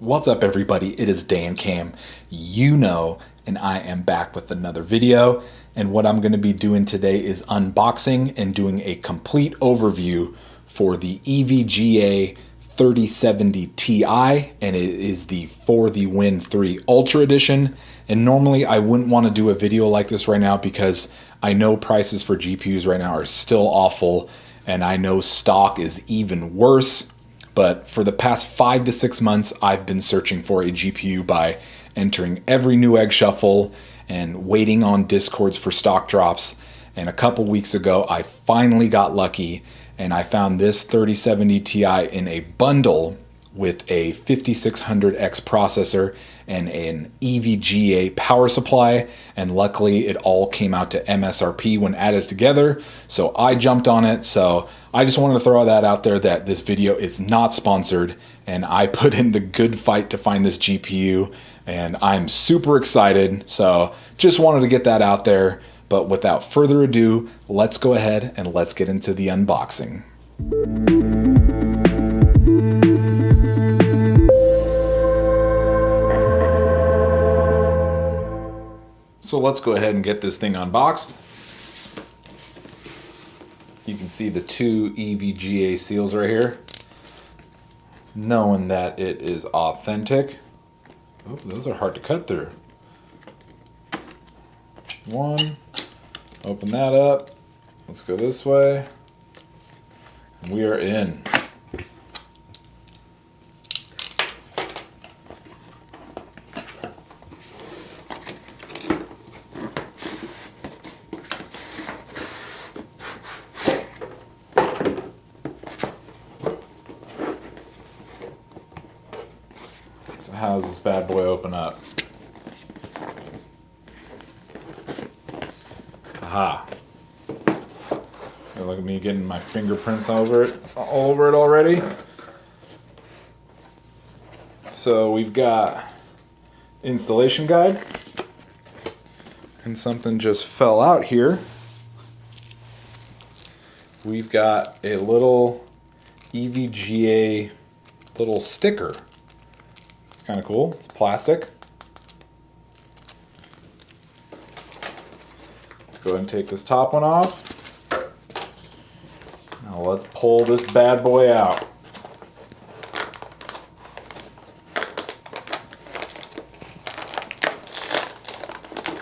What's up, everybody? It is Dan Cam, and I am back with another video. And what I'm going to be doing today is unboxing and doing a complete overview for the EVGA 3070 Ti, and it is the For the Win 3 Ultra Edition. And normally I wouldn't want to do a video like this right now because I know prices for GPUs right now are still awful, and I know stock is even worse. But for the past 5 to 6 months, I've been searching for a GPU by entering every Newegg shuffle and waiting on Discords for stock drops. And a couple weeks ago, I finally got lucky and I found this 3070 Ti in a bundle with a 5600X processor and an EVGA power supply, and luckily it all came out to MSRP when added together, so I jumped on it. So I just wanted to throw that out there that this video is not sponsored, and I put in the good fight to find this GPU, and I'm super excited, so just wanted to get that out there. But without further ado, let's go ahead and let's get into the unboxing. So let's go ahead and get this thing unboxed. You can see the two EVGA seals right here, knowing that it is authentic. Oh, those are hard to cut through. One, open that up. Let's go this way. We are in. So how does this bad boy open up? Aha. Look at me getting my fingerprints all over it already. So we've got installation guide, and something just fell out here. We've got a little EVGA little sticker. It's kind of cool. It's plastic. Let's go ahead and take this top one off. Now let's pull this bad boy out.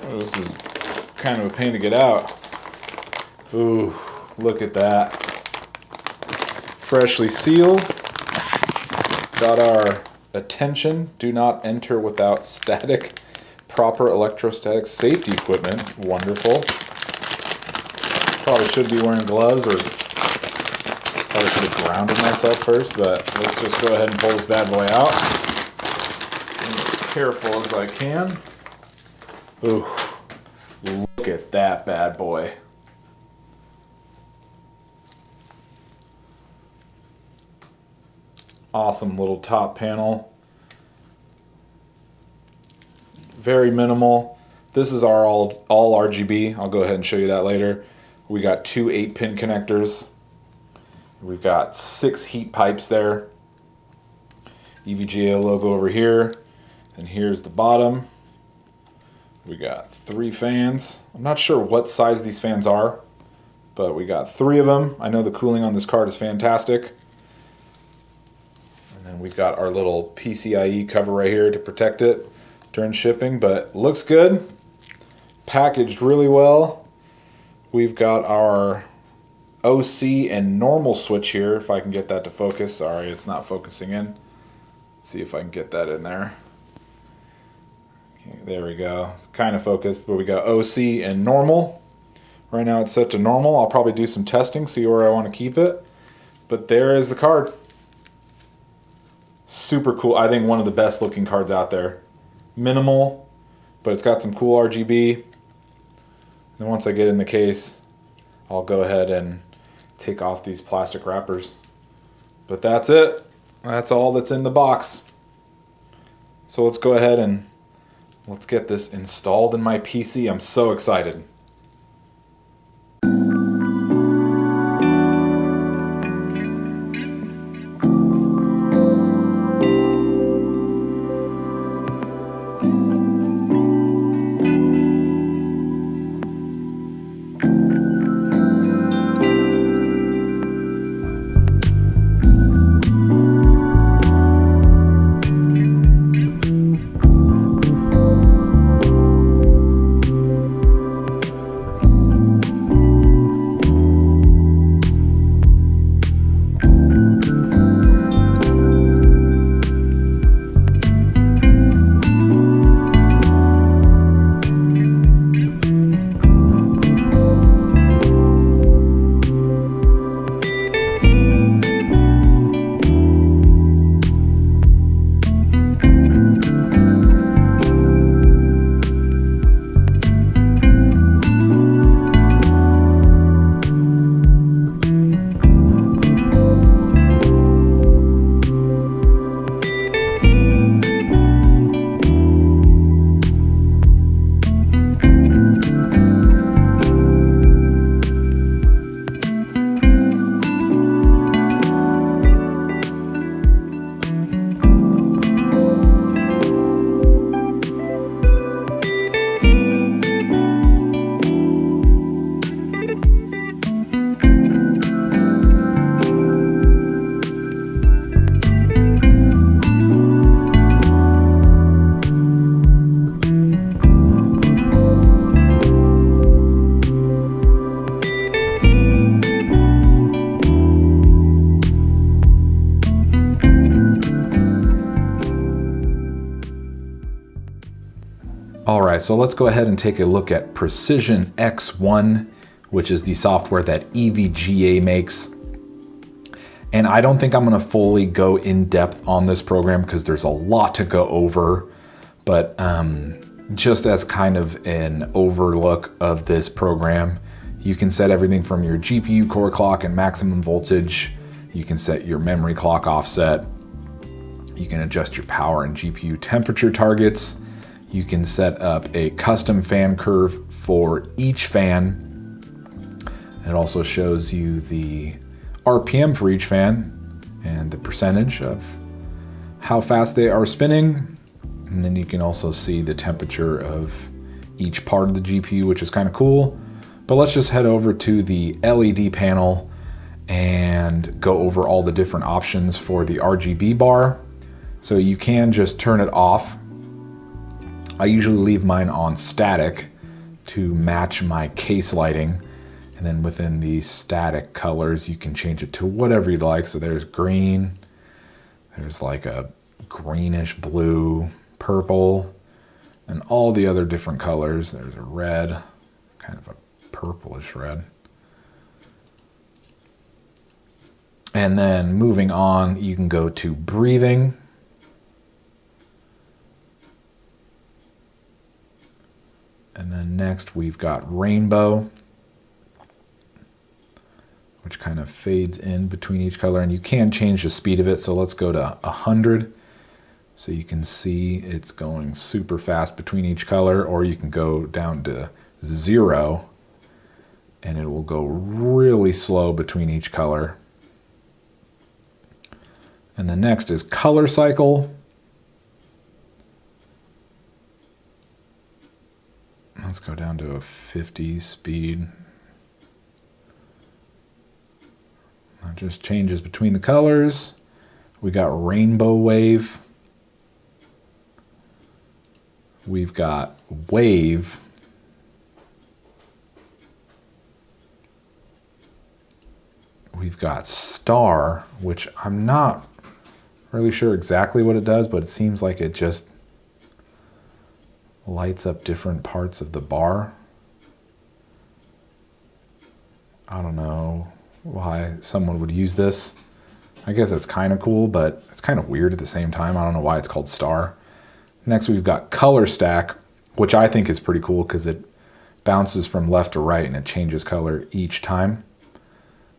Oh, this is kind of a pain to get out. Ooh, look at that. Freshly sealed. Got our attention, do not enter without static, proper electrostatic safety equipment. Wonderful. Probably should be wearing gloves, or probably should have grounded myself first, but let's just go ahead and pull this bad boy out. Be as careful as I can. Ooh, look at that bad boy. Awesome little top panel. Very minimal. This is our all RGB. I'll go ahead and show you that later. We got two 8-pin connectors. We've got 6 heat pipes there. EVGA logo over here. And here's the bottom. We got 3 fans. I'm not sure what size these fans are, but we got 3 of them. I know the cooling on this card is fantastic. And then we've got our little PCIe cover right here to protect it during shipping, but looks good. Packaged really well. We've got our OC and normal switch here, if I can get that to focus. Sorry, it's not focusing in. Let's see if I can get that in there. Okay, there we go. It's kind of focused, but we got OC and normal. Right now it's set to normal. I'll probably do some testing, see where I want to keep it. But there is the card. Super cool. I think one of the best looking cards out there. Minimal, but it's got some cool RGB. And once I get in the case, I'll go ahead and take off these plastic wrappers. But that's it. That's all that's in the box. So let's go ahead and let's get this installed in my PC. I'm so excited. All right, so let's go ahead and take a look at Precision X1, which is the software that EVGA makes. And I don't think I'm gonna fully go in depth on this program because there's a lot to go over, but just as kind of an overlook of this program, you can set everything from your GPU core clock and maximum voltage. You can set your memory clock offset. You can adjust your power and GPU temperature targets. You can set up a custom fan curve for each fan. It also shows you the RPM for each fan and the percentage of how fast they are spinning. And then you can also see the temperature of each part of the GPU, which is kind of cool. But let's just head over to the LED panel and go over all the different options for the RGB bar. So you can just turn it off. I usually leave mine on static to match my case lighting. And then within the static colors, you can change it to whatever you'd like. So there's green, there's like a greenish blue, purple, and all the other different colors. There's a red, kind of a purplish red. And then moving on, you can go to breathing. And then next we've got rainbow, which kind of fades in between each color, and you can change the speed of it. So let's go to 100. So you can see it's going super fast between each color, or you can go down to 0 and it will go really slow between each color. And the next is color cycle. Let's go down to a 50 speed. That just changes between the colors. We got rainbow wave. We've got wave. We've got star, which I'm not really sure exactly what it does, but it seems like it just lights up different parts of the bar. I don't know why someone would use this. I guess it's kind of cool, but it's kind of weird at the same time. I don't know why it's called star. Next, we've got color stack, which I think is pretty cool because it bounces from left to right and it changes color each time.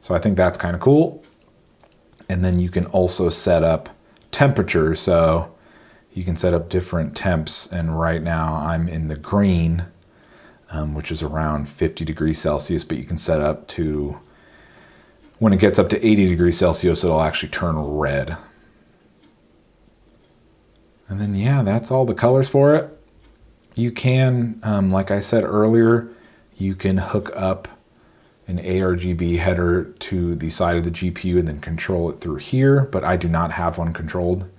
So I think that's kind of cool. And then you can also set up temperature. So you can set up different temps. And right now I'm in the green, which is around 50 degrees Celsius, but you can set up to, when it gets up to 80 degrees Celsius, it'll actually turn red. And then, yeah, that's all the colors for it. You can, like I said earlier, you can hook up an ARGB header to the side of the GPU and then control it through here, but I do not have one controlled.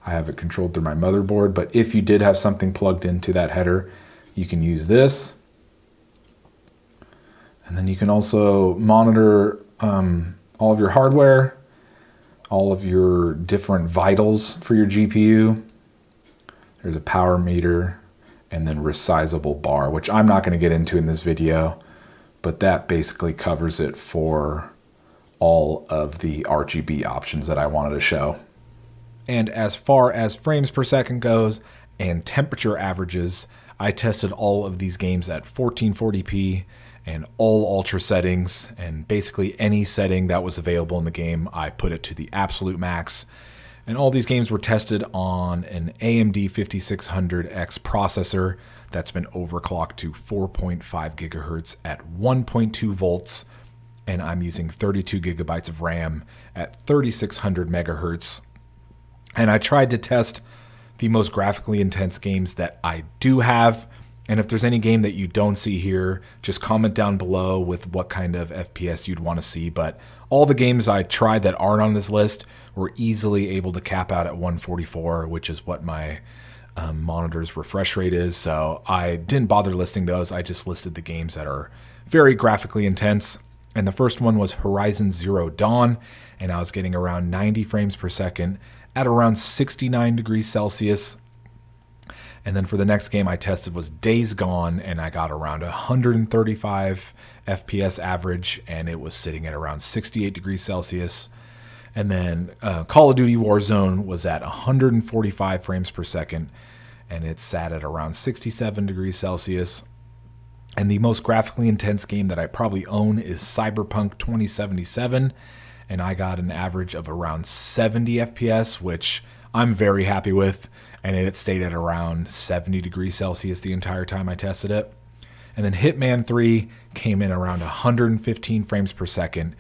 I have it controlled through my motherboard, but if you did have something plugged into that header, you can use this. And then you can also monitor all of your hardware, all of your different vitals for your GPU. There's a power meter and then resizable bar, which I'm not going to get into in this video, but that basically covers it for all of the RGB options that I wanted to show. And as far as frames per second goes and temperature averages, I tested all of these games at 1440p and all ultra settings, and basically any setting that was available in the game, I put it to the absolute max. And all these games were tested on an AMD 5600X processor that's been overclocked to 4.5 gigahertz at 1.2 volts. And I'm using 32 gigabytes of RAM at 3600 megahertz. And I tried to test the most graphically intense games that I do have. And if there's any game that you don't see here, just comment down below with what kind of FPS you'd want to see. But all the games I tried that aren't on this list were easily able to cap out at 144, which is what my monitor's refresh rate is. So I didn't bother listing those. I just listed the games that are very graphically intense. And the first one was Horizon Zero Dawn, and I was getting around 90 frames per second at around 69 degrees Celsius. And then for the next game I tested was Days Gone, and I got around 135 FPS average, and it was sitting at around 68 degrees Celsius. And then Call of Duty Warzone was at 145 frames per second, and it sat at around 67 degrees Celsius. And the most graphically intense game that I probably own is Cyberpunk 2077, and I got an average of around 70 FPS, which I'm very happy with, and it stayed at around 70 degrees Celsius the entire time I tested it. And then Hitman 3 came in around 115 frames per second,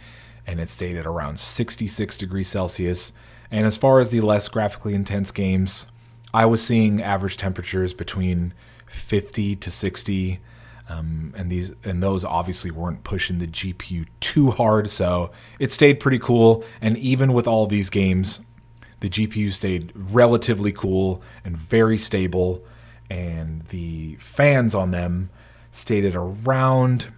and it stayed at around 66 degrees Celsius. And as far as the less graphically intense games, I was seeing average temperatures between 50 to 60, and those obviously weren't pushing the GPU too hard, so it stayed pretty cool. And even with all these games, the GPU stayed relatively cool and very stable, and the fans on them stayed at around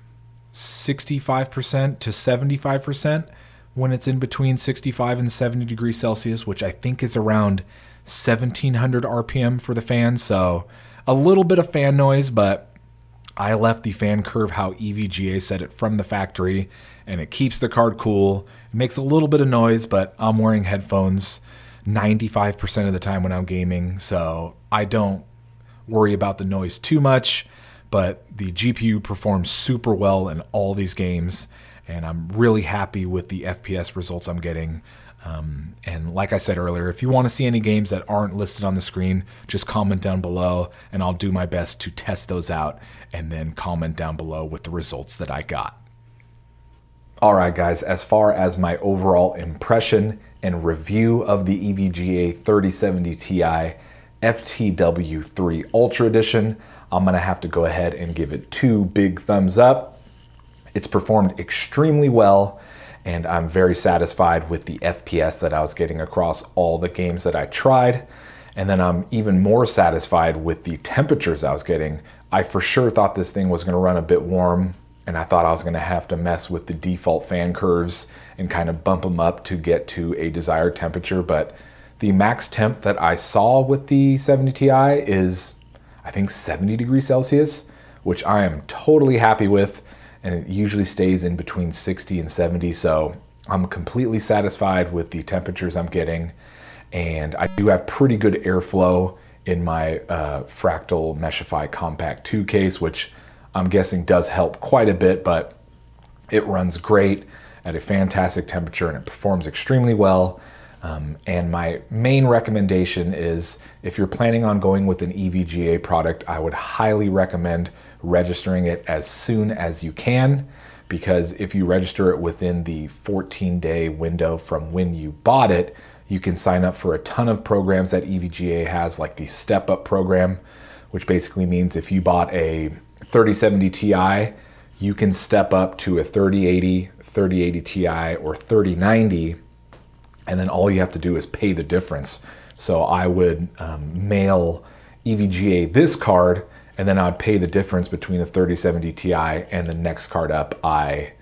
65% to 75% when it's in between 65 and 70 degrees Celsius, which I think is around 1700 RPM for the fan. So a little bit of fan noise, but I left the fan curve how EVGA said it from the factory, and it keeps the card cool. It makes a little bit of noise, but I'm wearing headphones 95% of the time when I'm gaming, so I don't worry about the noise too much. But the GPU performs super well in all these games, and I'm really happy with the FPS results I'm getting. And like I said earlier, if you want to see any games that aren't listed on the screen, just comment down below, and I'll do my best to test those out and then comment down below with the results that I got. All right, guys, as far as my overall impression and review of the EVGA 3070 Ti FTW3 Ultra Edition, I'm going to have to go ahead and give it 2 big thumbs up. It's performed extremely well, and I'm very satisfied with the FPS that I was getting across all the games that I tried. And then I'm even more satisfied with the temperatures I was getting. I for sure thought this thing was going to run a bit warm, and I thought I was going to have to mess with the default fan curves and kind of bump them up to get to a desired temperature. But the max temp that I saw with the 70 Ti is, I think, 70 degrees Celsius, which I am totally happy with. And it usually stays in between 60 and 70. So I'm completely satisfied with the temperatures I'm getting. And I do have pretty good airflow in my Fractal Meshify Compact 2 case, which I'm guessing does help quite a bit, but it runs great at a fantastic temperature and it performs extremely well. And my main recommendation is, if you're planning on going with an EVGA product, I would highly recommend registering it as soon as you can, because if you register it within the 14-day window from when you bought it, you can sign up for a ton of programs that EVGA has, like the Step Up program, which basically means if you bought a 3070 Ti, you can step up to a 3080, 3080 Ti, or 3090, and then all you have to do is pay the difference. So I would mail EVGA this card, and then I'd pay the difference between a 3070 Ti and the next card up I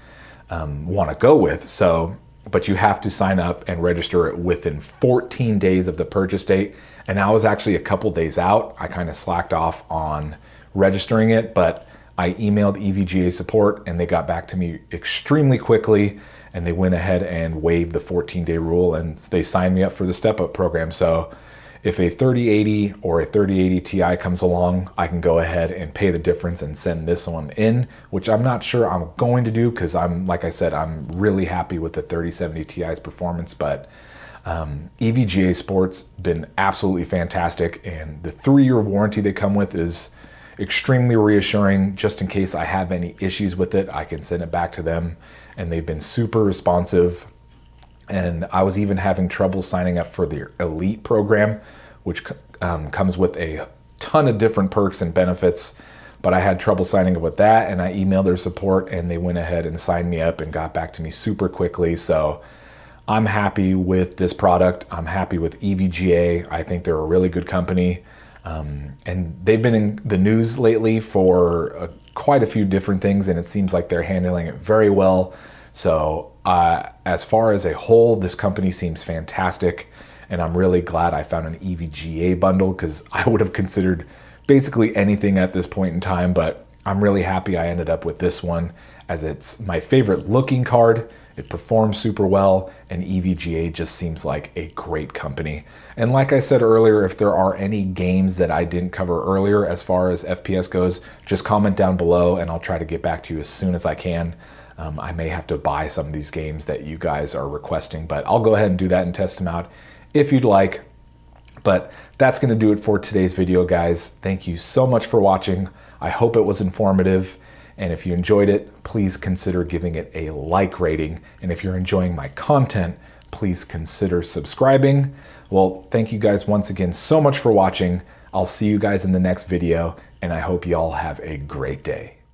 want to go with. So, but you have to sign up and register it within 14 days of the purchase date. And I was actually a couple days out. I kind of slacked off on registering it, but I emailed EVGA support and they got back to me extremely quickly, and they went ahead and waived the 14-day rule, and they signed me up for the Step Up program. So if a 3080 or a 3080 Ti comes along, I can go ahead and pay the difference and send this one in, which I'm not sure I'm going to do, because like I said, I'm really happy with the 3070 Ti's performance. But EVGA Sport's been absolutely fantastic, and the 3-year warranty they come with is extremely reassuring. Just in case I have any issues with it, I can send it back to them, and they've been super responsive. And I was even having trouble signing up for the Elite program, which comes with a ton of different perks and benefits, but I had trouble signing up with that, and I emailed their support and they went ahead and signed me up and got back to me super quickly. So I'm happy with this product. I'm happy with EVGA. I think they're a really good company. And they've been in the news lately for quite a few different things, and it seems like they're handling it very well. So as far as a whole, this company seems fantastic, and I'm really glad I found an EVGA bundle, because I would have considered basically anything at this point in time, but I'm really happy I ended up with this one as it's my favorite looking card. It performs super well, and EVGA just seems like a great company. And like I said earlier, if there are any games that I didn't cover earlier as far as FPS goes, just comment down below and I'll try to get back to you as soon as I can. I may have to buy some of these games that you guys are requesting, but I'll go ahead and do that and test them out if you'd like. But that's gonna do it for today's video, guys. Thank you so much for watching. I hope it was informative. And if you enjoyed it, please consider giving it a like rating. And if you're enjoying my content, please consider subscribing. Well, thank you guys once again so much for watching. I'll see you guys in the next video, and I hope you all have a great day.